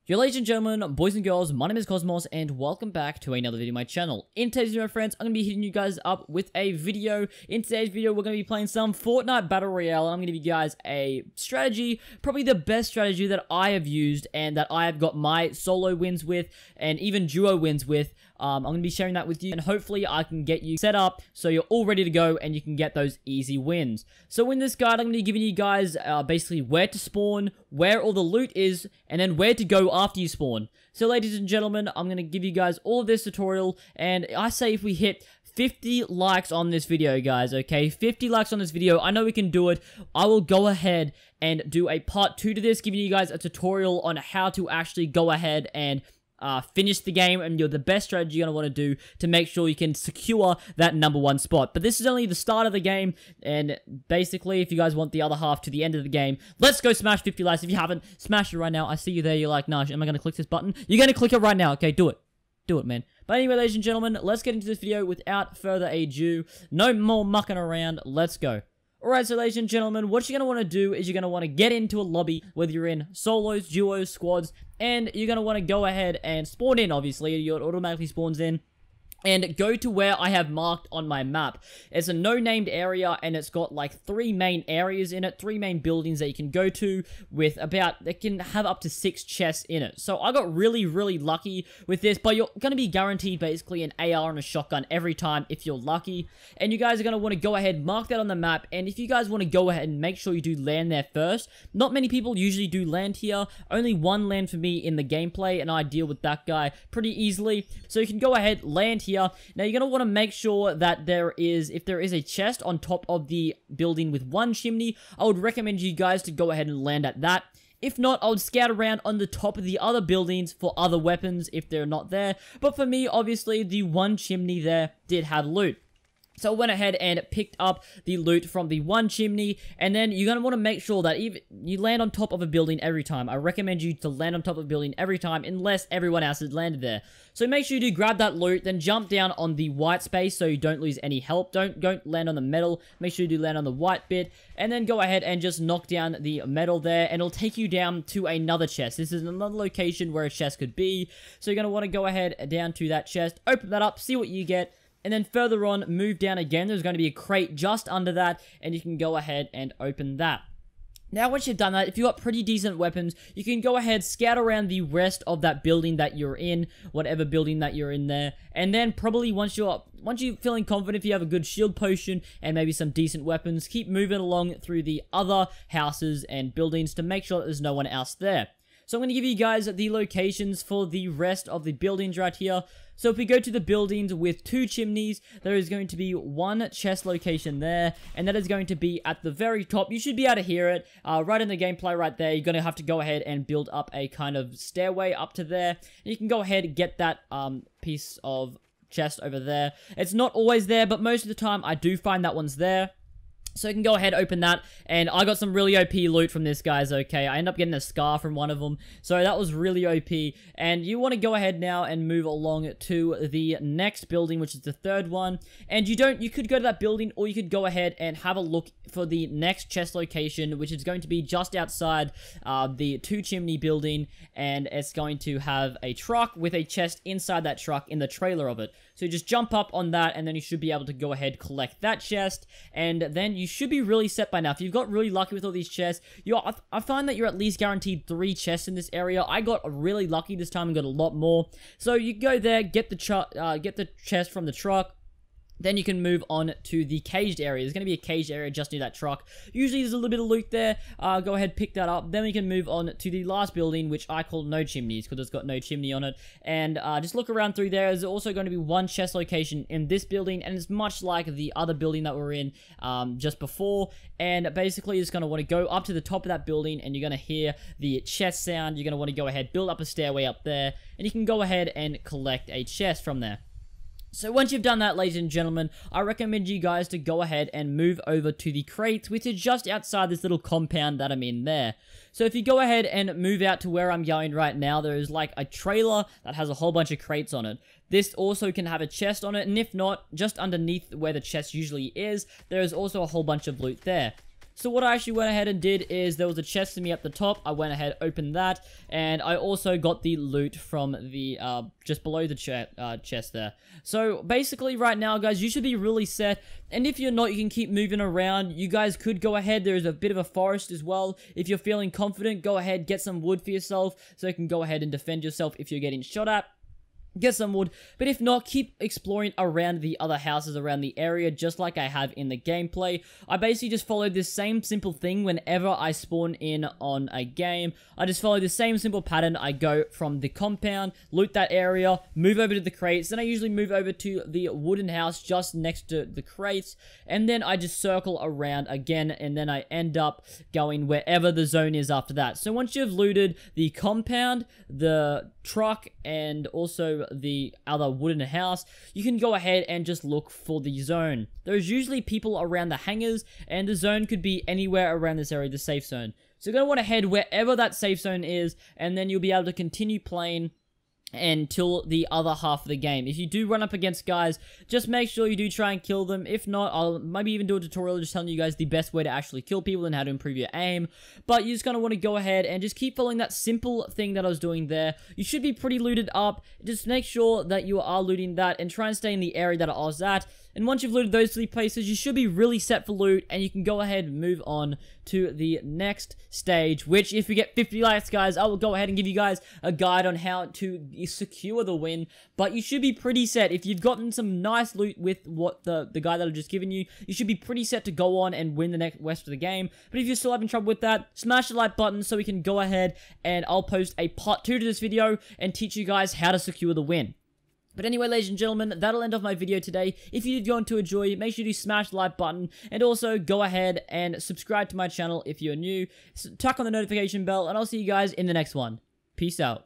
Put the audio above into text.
Yo, ladies and gentlemen, boys and girls, my name is Cosmos, and welcome back to another video on my channel. In today's video, my friends, I'm going to be hitting you guys up with a video. In today's video, we're going to be playing some Fortnite Battle Royale, and I'm going to give you guys a strategy, probably the best strategy that I have used, and that I have got my solo wins with, and even duo wins with. I'm going to be sharing that with you, and hopefully I can get you set up so you're all ready to go and you can get those easy wins. So in this guide, I'm going to be giving you guys basically where to spawn, where all the loot is, and then where to go after you spawn. So ladies and gentlemen, I'm going to give you guys all of this tutorial, and I say if we hit 50 likes on this video, guys, okay? 50 likes on this video. I know we can do it. I will go ahead and do a part 2 to this, giving you guys a tutorial on how to actually go ahead and finish the game, and the best strategy you're going to want to do to make sure you can secure that #1 spot. But this is only the start of the game, and basically, if you guys want the other half to the end of the game, let's go smash 50 likes. If you haven't, smash it right now. I see you there. You're like, nah, am I going to click this button? You're going to click it right now. Okay, do it. Do it, man. But anyway, ladies and gentlemen, let's get into this video without further ado. No more mucking around. Let's go. Alright, so ladies and gentlemen, what you're going to want to do is you're going to want to get into a lobby, whether you're in solos, duos, squads, and you're going to want to go ahead and spawn in, obviously. It automatically spawns in. And go to where I have marked on my map. It's a no-named area, and it's got like 3 main areas in it, 3 main buildings that you can go to with it can have up to 6 chests in it. So I got really, really lucky with this, but you're going to be guaranteed basically an AR and a shotgun every time if you're lucky. And you guys are going to want to go ahead, mark that on the map, and if you guys want to go ahead and make sure you do land there first. Not many people usually do land here. Only one land for me in the gameplay, and I deal with that guy pretty easily. So you can go ahead, land here. Now you're going to want to make sure that if there is a chest on top of the building with 1 chimney, I would recommend you guys to go ahead and land at that. If not, I would scout around on the top of the other buildings for other weapons if they're not there. But for me, obviously, the 1 chimney there did have loot. So I went ahead and picked up the loot from the 1 chimney, and then you're going to want to make sure that even you land on top of a building every time. I recommend you to land on top of a building every time, unless everyone else has landed there. So make sure you do grab that loot, then jump down on the white space so you don't lose any help. Don't land on the metal. Make sure you do land on the white bit, and then go ahead and just knock down the metal there, and it'll take you down to another chest. This is another location where a chest could be, so you're going to want to go ahead down to that chest, open that up, see what you get. And then further on, move down again. There's going to be a crate just under that, and you can go ahead and open that. Now, once you've done that, if you've got pretty decent weapons, you can go ahead, scout around the rest of that building that you're in, whatever building that you're in there. And then probably once you're feeling confident, if you have a good shield potion and maybe some decent weapons, keep moving along through the other houses and buildings to make sure that there's no one else there. So I'm going to give you guys the locations for the rest of the buildings right here. So if we go to the buildings with 2 chimneys, there is going to be 1 chest location there, and that is going to be at the very top. You should be able to hear it right in the gameplay right there. You're going to have to go ahead and build up a kind of stairway up to there. And you can go ahead and get that piece of chest over there. It's not always there, but most of the time I do find that one's there. So you can go ahead, open that, and I got some really OP loot from this, guys, okay? I ended up getting a scar from one of them, so that was really OP. And you want to go ahead now and move along to the next building, which is the 3rd one. And you could go to that building, or you could go ahead and have a look for the next chest location, which is going to be just outside the 2 chimney building, and it's going to have a truck with a chest inside that truck in the trailer of it. So you just jump up on that, and then you should be able to go ahead, collect that chest, and then you should be really set by now. If you've got really lucky with all these chests, I find that you're at least guaranteed 3 chests in this area. I got really lucky this time and got a lot more. So you go there, get the chest from the truck. Then you can move on to the caged area. There's going to be a caged area just near that truck. Usually there's a little bit of loot there. Go ahead, pick that up. Then we can move on to the last building, which I call no chimneys, because it's got no chimney on it. And just look around through there. There's also going to be 1 chest location in this building, and it's much like the other building that we're in just before. And basically, you're just going to want to go up to the top of that building, and you're going to hear the chest sound. You're going to want to go ahead, build up a stairway up there, and you can go ahead and collect a chest from there. So once you've done that, ladies and gentlemen, I recommend you guys to go ahead and move over to the crates, which is just outside this little compound that I'm in there. So if you go ahead and move out to where I'm going right now, there is like a trailer that has a whole bunch of crates on it. This also can have a chest on it, and if not, just underneath where the chest usually is, there is also a whole bunch of loot there. So what I actually went ahead and did is there was a chest to me at the top. I went ahead, opened that, and I also got the loot from the, just below the chest there. So basically right now, guys, you should be really set, and if you're not, you can keep moving around. You guys could go ahead, there's a bit of a forest as well. If you're feeling confident, go ahead, get some wood for yourself, so you can go ahead and defend yourself if you're getting shot at. Get some wood, but if not, keep exploring around the other houses around the area, just like I have in the gameplay. I basically just follow this same simple thing whenever I spawn in on a game. I just follow the same simple pattern. I go from the compound, loot that area, move over to the crates, then I usually move over to the wooden house just next to the crates, and then I just circle around again, and then I end up going wherever the zone is after that. So once you've looted the compound, the truck, and also the other wooden house, you can go ahead and just look for the zone. There's usually people around the hangars, and the zone could be anywhere around this area, the safe zone. So you're going to want to head wherever that safe zone is, and then you'll be able to continue playing until the other half of the game. If you do run up against guys, just make sure you do try and kill them. If not, I'll maybe even do a tutorial just telling you guys the best way to actually kill people and how to improve your aim. But you're just going to want to go ahead and just keep following that simple thing that I was doing there. You should be pretty looted up. Just make sure that you are looting that and try and stay in the area that I was at. And once you've looted those 3 places, you should be really set for loot, and you can go ahead and move on to the next stage, which, if we get 50 likes, guys, I will go ahead and give you guys a guide on how to secure the win. But you should be pretty set. If you've gotten some nice loot with what the guide that I've just given you, you should be pretty set to go on and win the next rest of the game. But if you're still having trouble with that, smash the like button so we can go ahead and I'll post a part 2 to this video and teach you guys how to secure the win. But anyway, ladies and gentlemen, that'll end off my video today. If you did go on to enjoy, make sure you smash the like button, and also go ahead and subscribe to my channel if you're new. Tuck on the notification bell, and I'll see you guys in the next one. Peace out.